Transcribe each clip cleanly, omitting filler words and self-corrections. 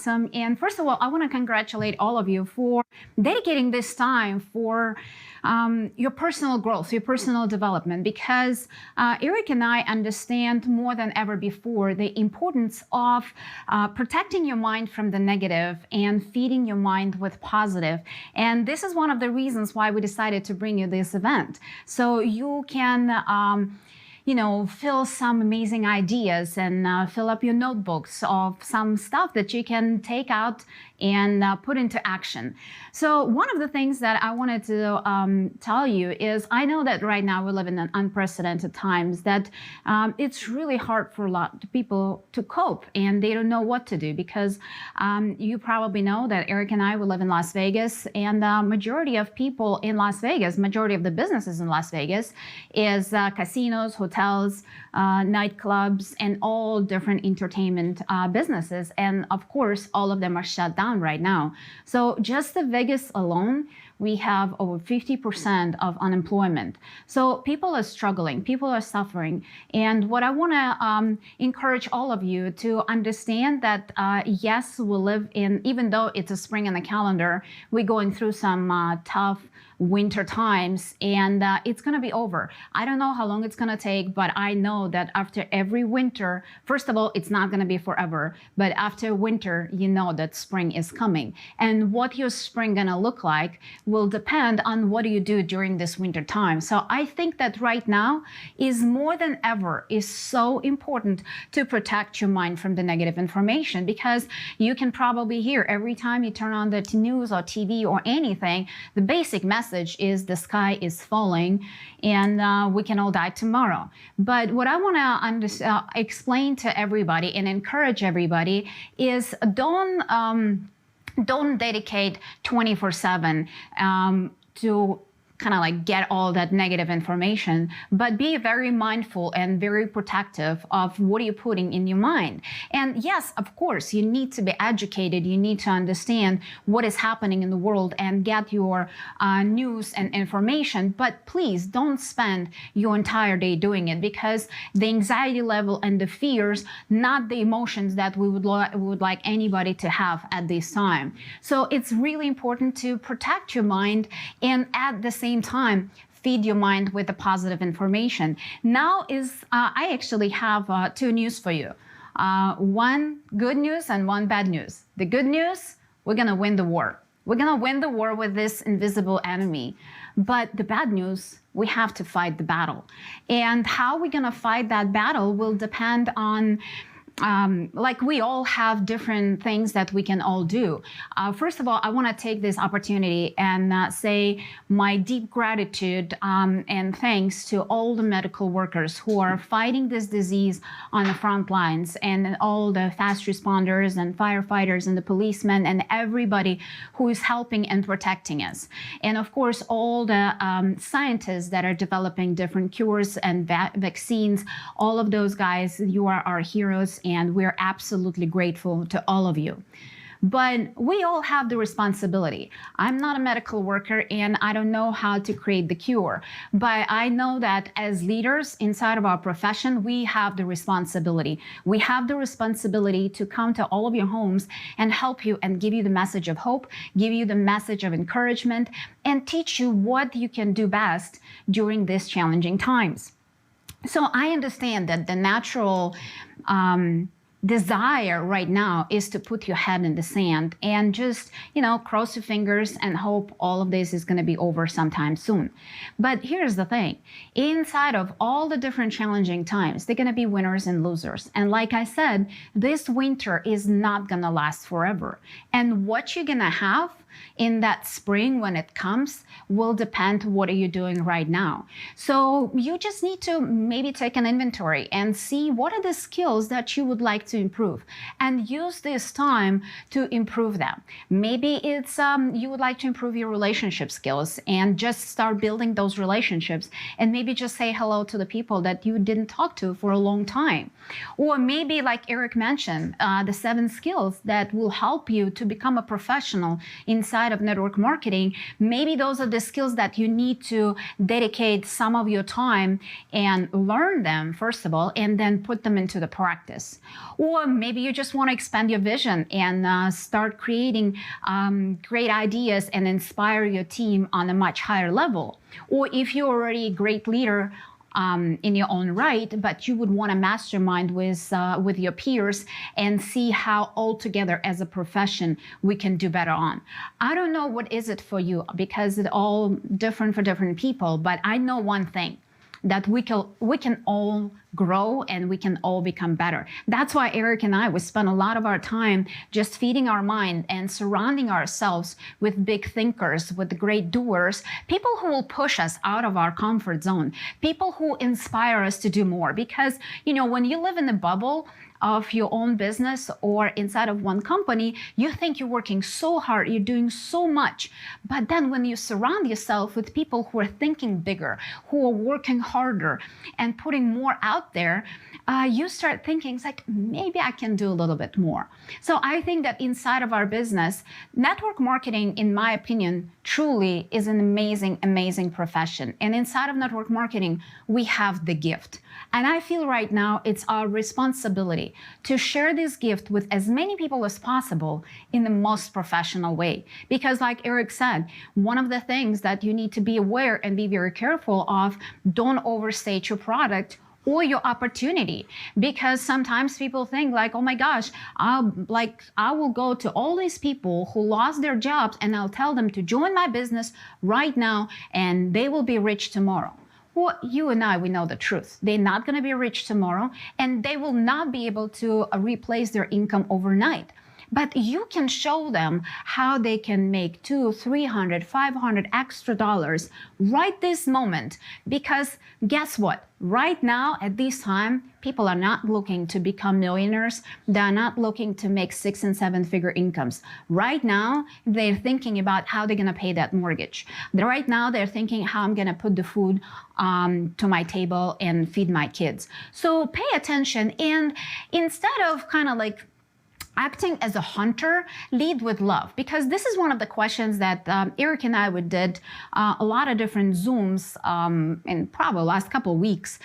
awesome. And first of all, I want to congratulate all of you for dedicating this time for your personal growth, your personal development, because Eric and I understand more than ever before the importance of protecting your mind from the negative and feeding your mind with positive. And this is one of the reasons why we decided to bring you this event. So you can fill some amazing ideas and fill up your notebooks of some stuff that you can take out and put into action. So one of the things that I wanted to tell you is I know that right now we live in an unprecedented times, that it's really hard for a lot of people to cope and they don't know what to do, because you probably know that Eric and I, we live in Las Vegas, and the majority of people in Las Vegas, majority of the businesses in Las Vegas is casinos, hotels, nightclubs, and all different entertainment businesses. And of course, all of them are shut down right now. So just the Vegas alone, we have over 50% of unemployment. So people are struggling, people are suffering. And what I want to encourage all of you to understand that, yes, we live in, even though it's a spring in the calendar, we're going through some tough winter times, and it's going to be over. I don't know how long it's going to take, but I know that after every winter, first of all, it's not going to be forever, but after winter, you know that spring is coming. And what your spring going to look like will depend on what do you do during this winter time. So I think that right now is more than ever is so important to protect your mind from the negative information, because you can probably hear every time you turn on the news or TV or anything, the basic message is the sky is falling and we can all die tomorrow. But what I want to explain to everybody and encourage everybody is don't dedicate 24/7 to kind of like get all that negative information, but be very mindful and very protective of what you're putting in your mind. And yes, of course, you need to be educated. You need to understand what is happening in the world and get your news and information. But please don't spend your entire day doing it, because the anxiety level and the fears, not the emotions that we would like anybody to have at this time. So it's really important to protect your mind and at the same time feed your mind with the positive information. Now I actually have two news for you. One good news and one bad news. The good news, we're gonna win the war. We're gonna win the war with this invisible enemy. But the bad news, we have to fight the battle. And how we're gonna fight that battle will depend on like we all have different things that we can all do. First of all, I want to take this opportunity and say my deep gratitude and thanks to all the medical workers who are fighting this disease on the front lines, and all the fast responders and firefighters and the policemen and everybody who is helping and protecting us. And of course, all the scientists that are developing different cures and vaccines, all of those guys, you are our heroes. And we're absolutely grateful to all of you. But we all have the responsibility. I'm not a medical worker and I don't know how to create the cure. But I know that as leaders inside of our profession, we have the responsibility. We have the responsibility to come to all of your homes and help you and give you the message of hope, give you the message of encouragement, and teach you what you can do best during these challenging times. So I understand that the natural desire right now is to put your head in the sand and just, cross your fingers and hope all of this is going to be over sometime soon. But here's the thing. Inside of all the different challenging times, they're going to be winners and losers. And like I said, this winter is not going to last forever. And what you're going to have in that spring when it comes will depend what are you doing right now. So you just need to maybe take an inventory and see what are the skills that you would like to improve, and use this time to improve them. Maybe it's you would like to improve your relationship skills and just start building those relationships, and maybe just say hello to the people that you didn't talk to for a long time. Or maybe, like Eric mentioned, the 7 skills that will help you to become a professional inside of network marketing. Maybe those are the skills that you need to dedicate some of your time and learn them, first of all, and then put them into the practice. Or maybe you just want to expand your vision and start creating great ideas and inspire your team on a much higher level. Or if you're already a great leader in your own right, but you would want to mastermind with your peers and see how all together as a profession we can do better on. I don't know what is it for you, because it's all different for different people, but I know one thing, that we can all grow and we can all become better. That's why Eric and I, we spend a lot of our time just feeding our mind and surrounding ourselves with big thinkers, with great doers, people who will push us out of our comfort zone, people who inspire us to do more. Because, you know, when you live in a bubble of your own business or inside of one company, you think you're working so hard, you're doing so much. But then when you surround yourself with people who are thinking bigger, who are working harder and putting more out there, you start thinking, it's like, maybe I can do a little bit more. So I think that inside of our business, network marketing, in my opinion, truly is an amazing, amazing profession. And inside of network marketing, we have the gift. And I feel right now it's our responsibility to share this gift with as many people as possible in the most professional way. Because like Eric said, one of the things that you need to be aware and be very careful of, don't overstate your product or your opportunity. Because sometimes people think like, oh my gosh, I will go to all these people who lost their jobs and I'll tell them to join my business right now and they will be rich tomorrow. Well, you and I, we know the truth. They're not going to be rich tomorrow, and they will not be able to replace their income overnight. But you can show them how they can make $200, $300, $500 extra dollars right this moment. Because guess what? Right now, at this time, people are not looking to become millionaires. They're not looking to make 6- and 7-figure incomes. Right now, they're thinking about how they're going to pay that mortgage. Right now, they're thinking how I'm going to put the food to my table and feed my kids. So pay attention, and instead of kind of like acting as a hunter, lead with love. Because this is one of the questions that Eric and I did a lot of different Zooms in probably the last couple of weeks.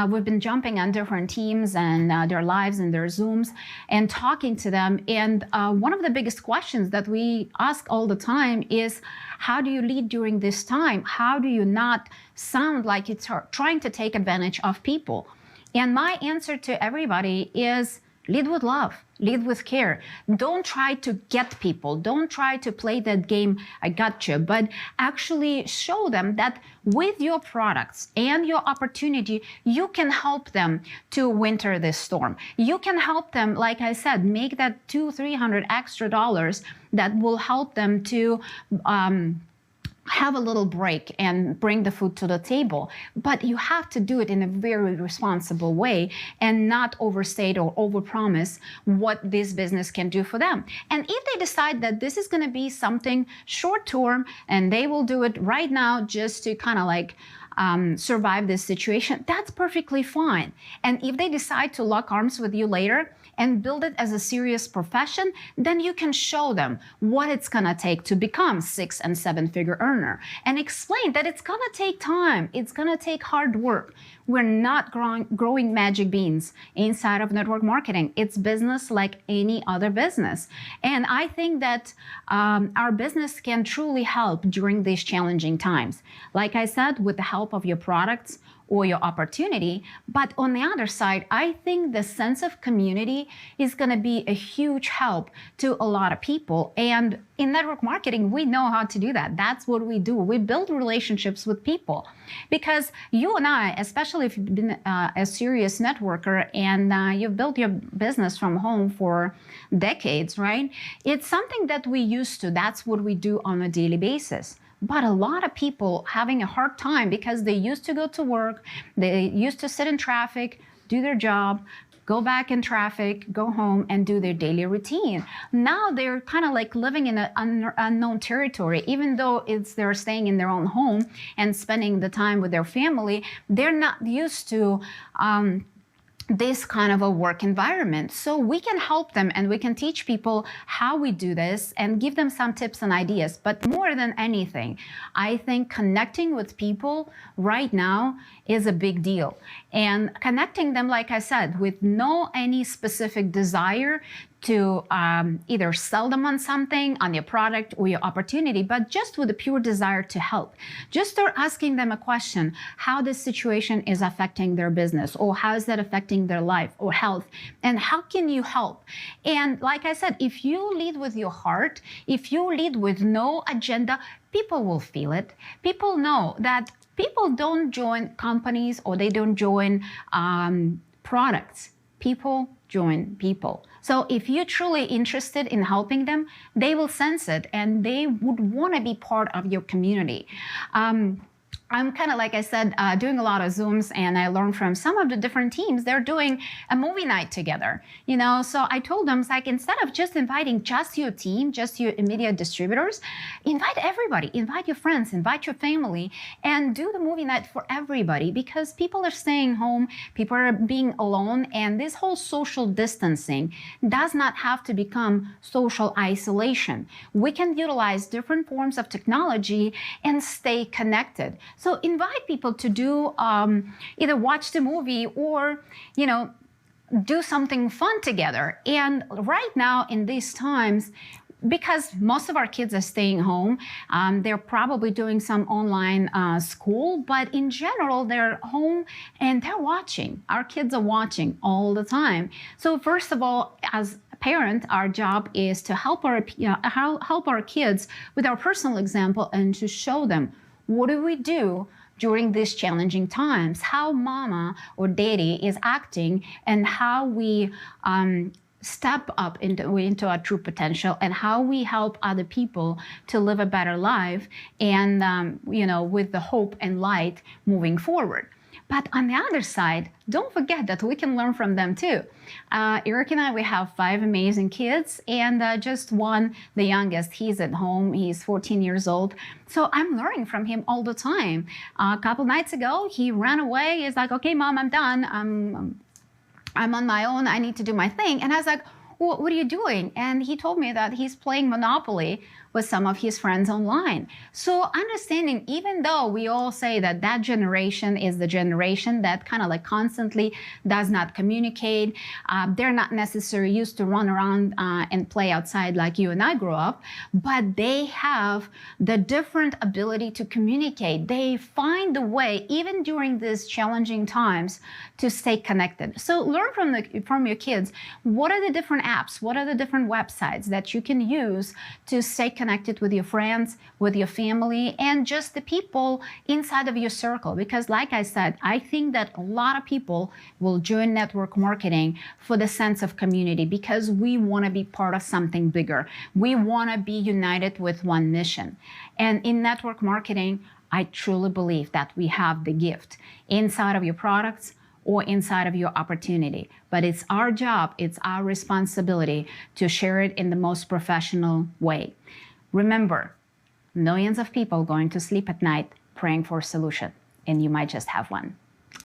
We've been jumping on different teams and their lives and their Zooms and talking to them. And one of the biggest questions that we ask all the time is, how do you lead during this time? How do you not sound like it's trying to take advantage of people? And my answer to everybody is, lead with love, lead with care. Don't try to get people. Don't try to play that game, I gotcha, but actually show them that with your products and your opportunity, you can help them to winter this storm. You can help them, like I said, make that $200, $300 extra dollars that will help them to have a little break and bring the food to the table. But you have to do it in a very responsible way and not overstate or overpromise what this business can do for them. And if they decide that this is going to be something short term and they will do it right now just to kind of like survive this situation, that's perfectly fine. And if they decide to lock arms with you later and build it as a serious profession, then you can show them what it's gonna take to become 6- and 7-figure earner, and explain that it's gonna take time, it's gonna take hard work. We're not growing magic beans inside of network marketing. It's business like any other business. And I think that our business can truly help during these challenging times. Like I said, with the help of your products or your opportunity. But on the other side, I think the sense of community is going to be a huge help to a lot of people. And in network marketing, we know how to do that. That's what we do. We build relationships with people. Because you and I, especially if you've been a serious networker and you've built your business from home for decades, right? It's something that we used to. That's what we do on a daily basis. But a lot of people having a hard time because they used to go to work, they used to sit in traffic, do their job, go back in traffic, go home and do their daily routine. Now they're kind of like living in an unknown territory. Even though they're staying in their own home and spending the time with their family, they're not used to this kind of a work environment. So we can help them and we can teach people how we do this and give them some tips and ideas. But more than anything, I think connecting with people right now is a big deal. And connecting them, like I said, with no any specific desire to either sell them on something, on your product or your opportunity, but just with a pure desire to help. Just start asking them a question, how this situation is affecting their business, or how is that affecting their life or health, and how can you help? And like I said, if you lead with your heart, if you lead with no agenda, people will feel it. People know that people don't join companies or they don't join products. People join people. So if you're truly interested in helping them, they will sense it and they would want to be part of your community. I'm kind of, like I said, doing a lot of Zooms, and I learned from some of the different teams, they're doing a movie night together, you know? So I told them, it's like, instead of just inviting just your team, just your immediate distributors, invite everybody, invite your friends, invite your family, and do the movie night for everybody, because people are staying home, people are being alone, and this whole social distancing does not have to become social isolation. We can utilize different forms of technology and stay connected. So invite people to do either watch the movie or, you know, do something fun together. And right now in these times, because most of our kids are staying home, they're probably doing some online school, but in general, they're home and they're watching. Our kids are watching all the time. So first of all, as a parent, our job is to help our kids with our personal example and to show them, what do we do during these challenging times? How mama or daddy is acting, and how we step up into our true potential, and how we help other people to live a better life, and you know, with the hope and light moving forward. But on the other side, don't forget that we can learn from them too. Eric and I, we have 5 amazing kids, and just one, the youngest, he's at home, he's 14 years old. So I'm learning from him all the time. A couple nights ago, he ran away. He's like, okay, mom, I'm done. I'm on my own. I need to do my thing. And I was like, well, what are you doing? And he told me that he's playing Monopoly with some of his friends online. So understanding, even though we all say that that generation is the generation that kind of like constantly does not communicate, they're not necessarily used to run around and play outside like you and I grew up, but they have the different ability to communicate. They find a way, even during these challenging times, to stay connected. So learn from your kids, what are the different apps, what are the different websites that you can use to stay connected with your friends, with your family, and just the people inside of your circle. Because like I said, I think that a lot of people will join network marketing for the sense of community, because we want to be part of something bigger. We want to be united with one mission. And in network marketing, I truly believe that we have the gift inside of your products or inside of your opportunity. But it's our job, it's our responsibility to share it in the most professional way. Remember, millions of people going to sleep at night praying for a solution, and you might just have one.